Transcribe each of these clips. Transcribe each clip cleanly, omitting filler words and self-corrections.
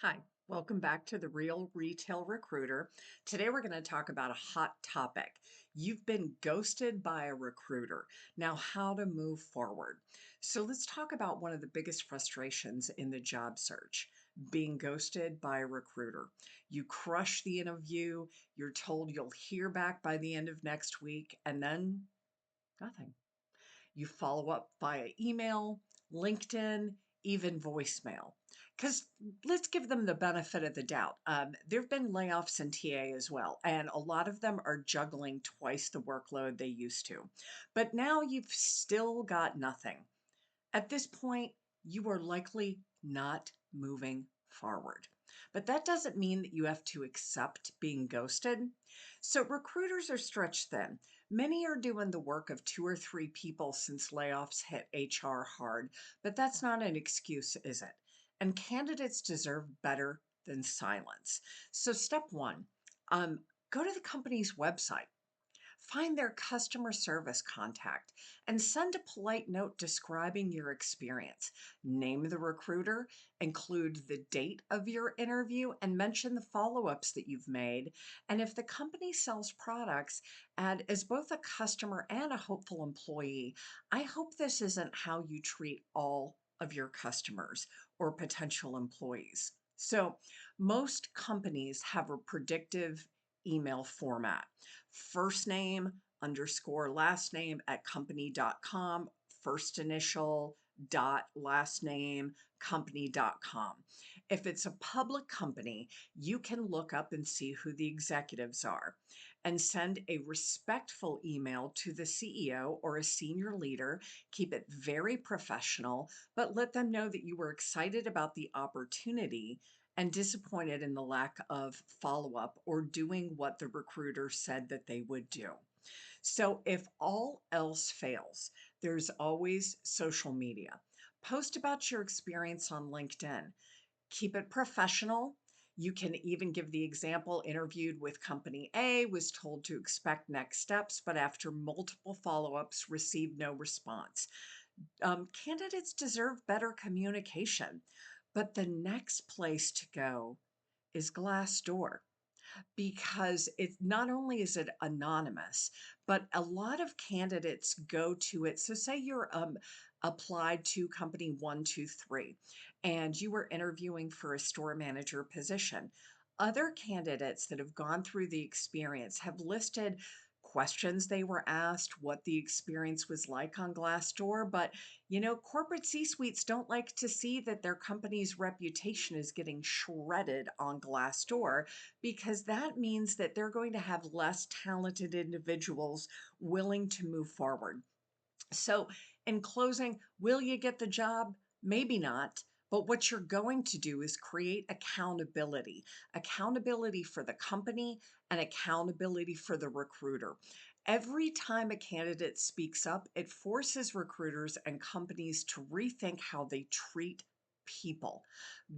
Hi, welcome back to the Real Retail Recruiter. Today we're going to talk about a hot topic. You've been ghosted by a recruiter. Now, how to move forward. So, let's talk about one of the biggest frustrations in the job search being ghosted by a recruiter. You crush the interview, you're told you'll hear back by the end of next week, and then nothing. You follow up via email, LinkedIn, even voicemail. Because let's give them the benefit of the doubt. There have been layoffs in TA as well, and a lot of them are juggling twice the workload they used to. But now you've still got nothing. At this point, you are likely not moving forward. But that doesn't mean that you have to accept being ghosted. So recruiters are stretched thin. Many are doing the work of two or three people since layoffs hit HR hard, but that's not an excuse, is it? And candidates deserve better than silence. So step one, go to the company's website. Find their customer service contact and send a polite note describing your experience. Name the recruiter, include the date of your interview, and mention the follow ups that you've made. And if the company sells products, add as both a customer and a hopeful employee. I hope this isn't how you treat all of your customers or potential employees. So, most companies have a predictive email format. First name underscore last name at company.com, first initial dot last name company.com. If it's a public company, you can look up and see who the executives are and send a respectful email to the CEO or a senior leader. Keep it very professional, but let them know that you were excited about the opportunity and disappointed in the lack of follow up or doing what the recruiter said that they would do. So, if all else fails, there's always social media. Post about your experience on LinkedIn. Keep it professional. You can even give the example interviewed with company A, was told to expect next steps, but after multiple follow ups, received no response. Candidates deserve better communication, but the next place to go is Glassdoor because it's not only is it anonymous, but a lot of candidates go to it. So say you're applied to company 123 and you were interviewing for a store manager position. Other candidates that have gone through the experience have listed questions they were asked, what the experience was like on Glassdoor. But, corporate C suites don't like to see that their company's reputation is getting shredded on Glassdoor because that means that they're going to have less talented individuals willing to move forward. So, in closing, will you get the job? Maybe not. But what you're going to do is create accountability for the company and accountability for the recruiter. Every time a candidate speaks up, it forces recruiters and companies to rethink how they treat people.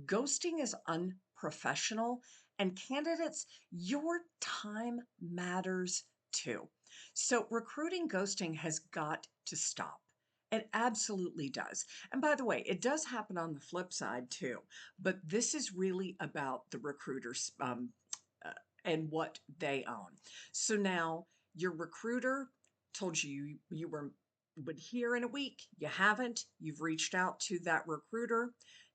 Ghosting is unprofessional, and candidates, your time matters too. So, recruiting ghosting has got to stop. It absolutely does. And by the way, it does happen on the flip side too. But this is really about the recruiters uh, and what they own. So now your recruiter told you were would hear in a week. You haven't. You've reached out to that recruiter.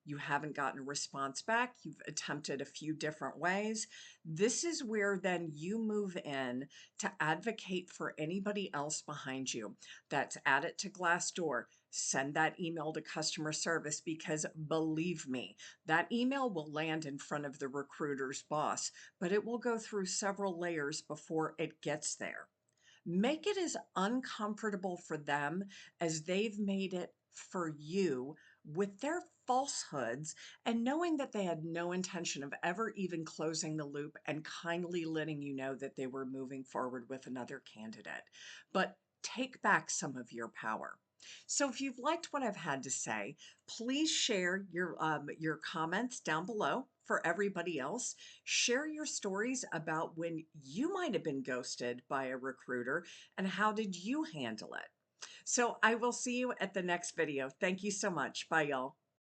You haven't gotten a response back. You've attempted a few different ways. This is where then you move in to advocate for anybody else behind you. That's add it to Glassdoor. Send that email to customer service because believe me, that email will land in front of the recruiter's boss, but it will go through several layers before it gets there. Make it as uncomfortable for them as they've made it for you with their falsehoods and knowing that they had no intention of ever even closing the loop and kindly letting you know that they were moving forward with another candidate. But take back some of your power. So if you've liked what I've had to say, please share your comments down below for everybody else. Share your stories about when you might have been ghosted by a recruiter and how did you handle it. So I will see you at the next video. Thank you so much. Bye, y'all.